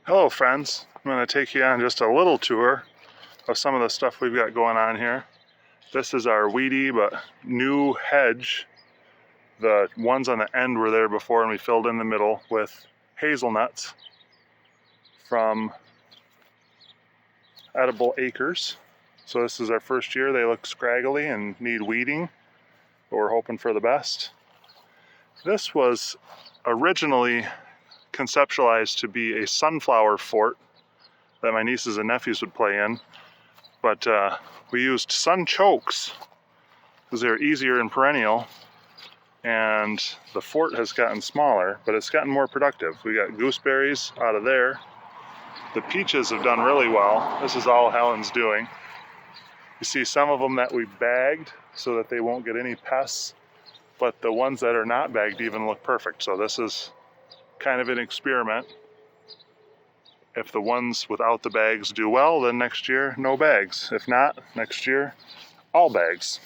Hello friends, I'm going to take you on just a little tour of some of the stuff we've got going on here. This is our weedy but new hedge. The ones on the end were there before and we filled in the middle with hazelnuts from Edible Acres. So this is our first year. They look scraggly and need weeding, but we're hoping for the best. This was originally conceptualized to be a sunflower fort that my nieces and nephews would play in, but we used sunchokes because they're easier and perennial, and the fort has gotten smaller, but it's gotten more productive. We got gooseberries out of there. The peaches have done really well. This is all Helen's doing. You see some of them that we bagged so that they won't get any pests, but the ones that are not bagged even look perfect. So this is kind of an experiment. If the ones without the bags do well, then next year, no bags. If not, next year, all bags.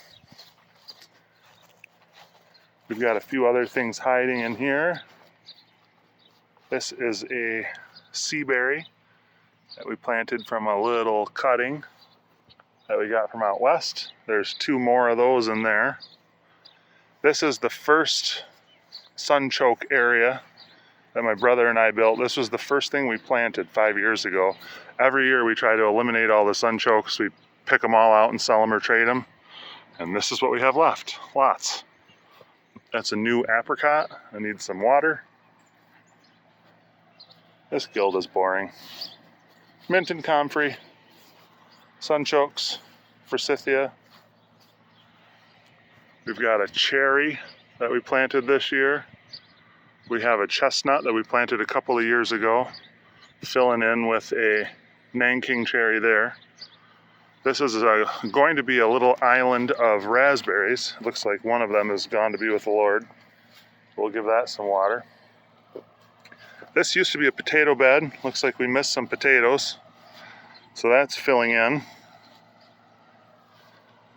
We've got a few other things hiding in here. This is a sea berry that we planted from a little cutting that we got from out west. There's two more of those in there. This is the first sunchoke area that my brother and I built. This was the first thing we planted 5 years ago. Every year we try to eliminate all the sunchokes. We pick them all out and sell them or trade them. And this is what we have left, lots. That's a new apricot. I need some water. This guild is boring. Mint and comfrey, sunchokes, forsythia. We've got a cherry that we planted this year. We have a chestnut that we planted a couple of years ago, filling in with a Nanking cherry there. This is going to be a little island of raspberries. It looks like one of them has gone to be with the Lord. We'll give that some water. This used to be a potato bed. Looks like we missed some potatoes, so that's filling in.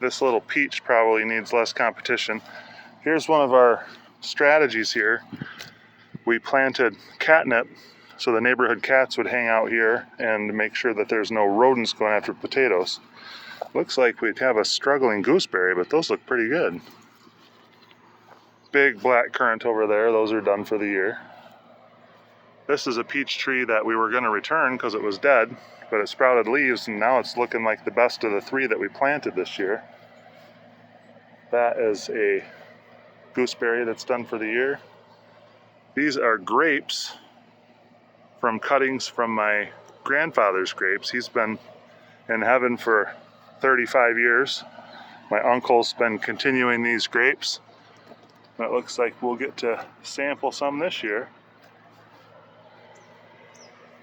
This little peach probably needs less competition. Here's one of our strategies here. We planted catnip so the neighborhood cats would hang out here and make sure that there's no rodents going after potatoes. Looks like we'd have a struggling gooseberry, but those look pretty good. Big black currant over there, those are done for the year. This is a peach tree that we were going to return because it was dead, but it sprouted leaves and now it's looking like the best of the three that we planted this year. That is a gooseberry that's done for the year. These are grapes from cuttings from my grandfather's grapes. He's been in heaven for 35 years. My uncle's been continuing these grapes. It looks like we'll get to sample some this year.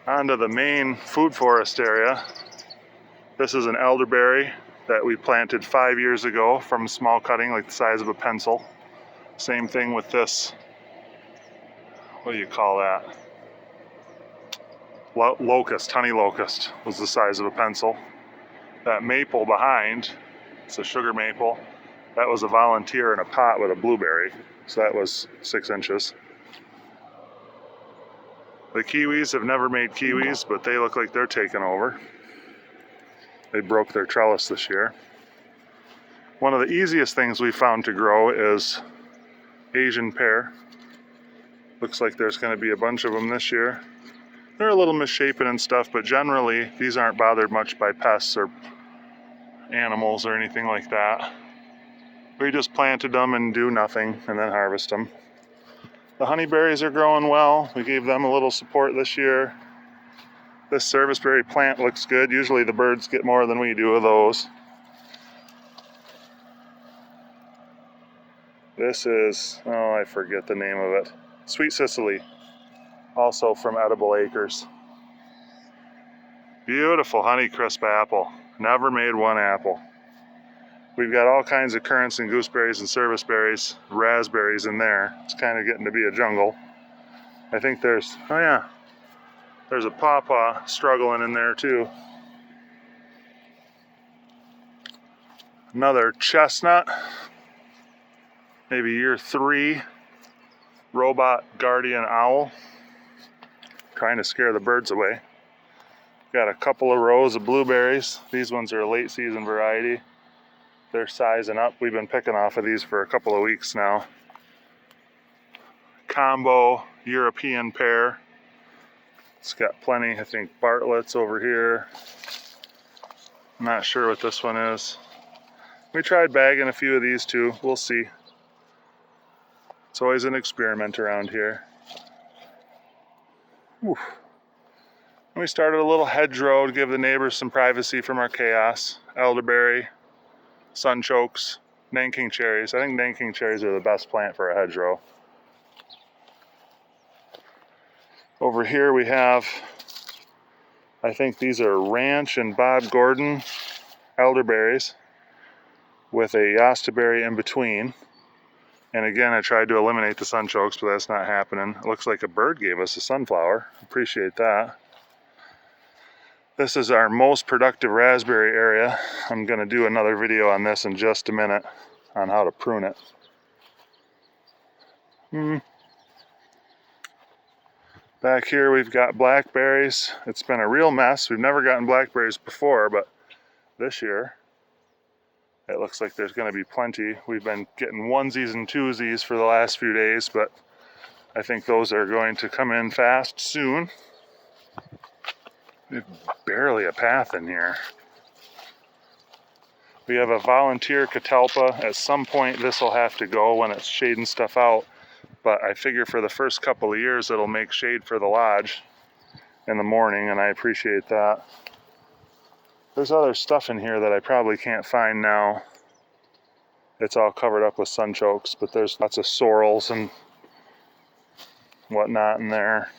Onto the main food forest area. This is an elderberry that we planted 5 years ago from a small cutting like the size of a pencil. Same thing with this. What do you call that? Locust, honey locust was the size of a pencil. That maple behind, it's a sugar maple, that was a volunteer in a pot with a blueberry. So that was 6 inches. The kiwis have never made kiwis, but they look like they're taking over. They broke their trellis this year. One of the easiest things we found to grow is Asian pear. Looks like there's going to be a bunch of them this year. They're a little misshapen and stuff, but generally these aren't bothered much by pests or animals or anything like that. We just planted them and do nothing and then harvest them. The honeyberries are growing well. We gave them a little support this year. This serviceberry plant looks good. Usually the birds get more than we do of those. This is, oh, I forget the name of it. Sweet Cicely, also from Edible Acres. Beautiful Honeycrisp apple. Never made one apple. We've got all kinds of currants and gooseberries and serviceberries, raspberries in there. It's kind of getting to be a jungle. I think there's, oh yeah, there's a pawpaw struggling in there too. Another chestnut, maybe year 3, robot guardian owl, trying to scare the birds away. Got a couple of rows of blueberries. These ones are a late season variety. They're sizing up. We've been picking off of these for a couple of weeks now. Combo European pear. It's got plenty, I think, Bartlett's over here. I'm not sure what this one is. We tried bagging a few of these too. We'll see. It's always an experiment around here. Oof. We started a little hedgerow to give the neighbors some privacy from our chaos. Elderberry, sunchokes, Nanking cherries. I think Nanking cherries are the best plant for a hedgerow. Over here we have, I think these are Ranch and Bob Gordon elderberries with a Yastaberry in between. And again, I tried to eliminate the sunchokes, but that's not happening. It looks like a bird gave us a sunflower. Appreciate that. This is our most productive raspberry area. I'm going to do another video on this in just a minute on how to prune it. Back here we've got blackberries. It's been a real mess. We've never gotten blackberries before, but this year it looks like there's going to be plenty. We've been getting onesies and twosies for the last few days, but I think those are going to come in fast soon. There's barely a path in here. We have a volunteer catalpa. At some point this will have to go when it's shading stuff out, but I figure for the first couple of years it'll make shade for the lodge in the morning, and I appreciate that. There's other stuff in here that I probably can't find now. It's all covered up with sunchokes, but there's lots of sorrels and whatnot in there.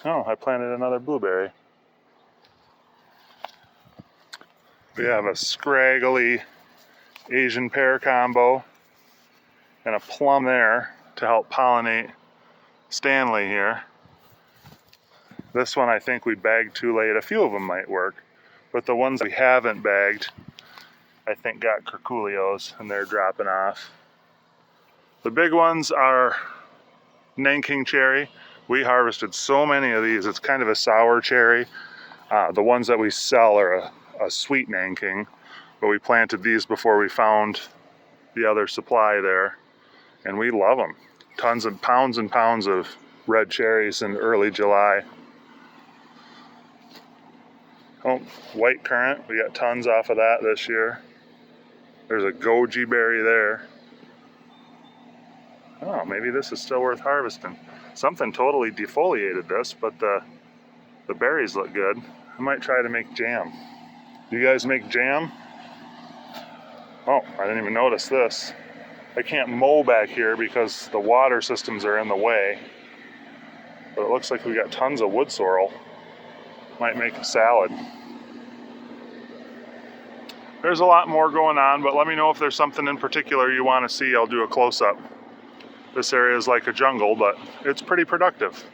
Oh, I planted another blueberry. We have a scraggly Asian pear combo and a plum there to help pollinate Stanley here. This one I think we bagged too late. A few of them might work, but the ones we haven't bagged I think got curculios and they're dropping off. The big ones are Nanking cherry. We harvested so many of these. It's kind of a sour cherry. The ones that we sell are a sweet Nanking, but we planted these before we found the other supply there, and we love them. Tons of pounds and pounds of red cherries in early July. Oh, white currant, we got tons off of that this year. There's a goji berry there. Oh, maybe this is still worth harvesting. Something totally defoliated this, but the berries look good. I might try to make jam. You guys make jam? Oh, I didn't even notice this. I can't mow back here because the water systems are in the way. But it looks like we got tons of wood sorrel. Might make a salad. There's a lot more going on, but let me know if there's something in particular you want to see. I'll do a close-up. This area is like a jungle, but it's pretty productive.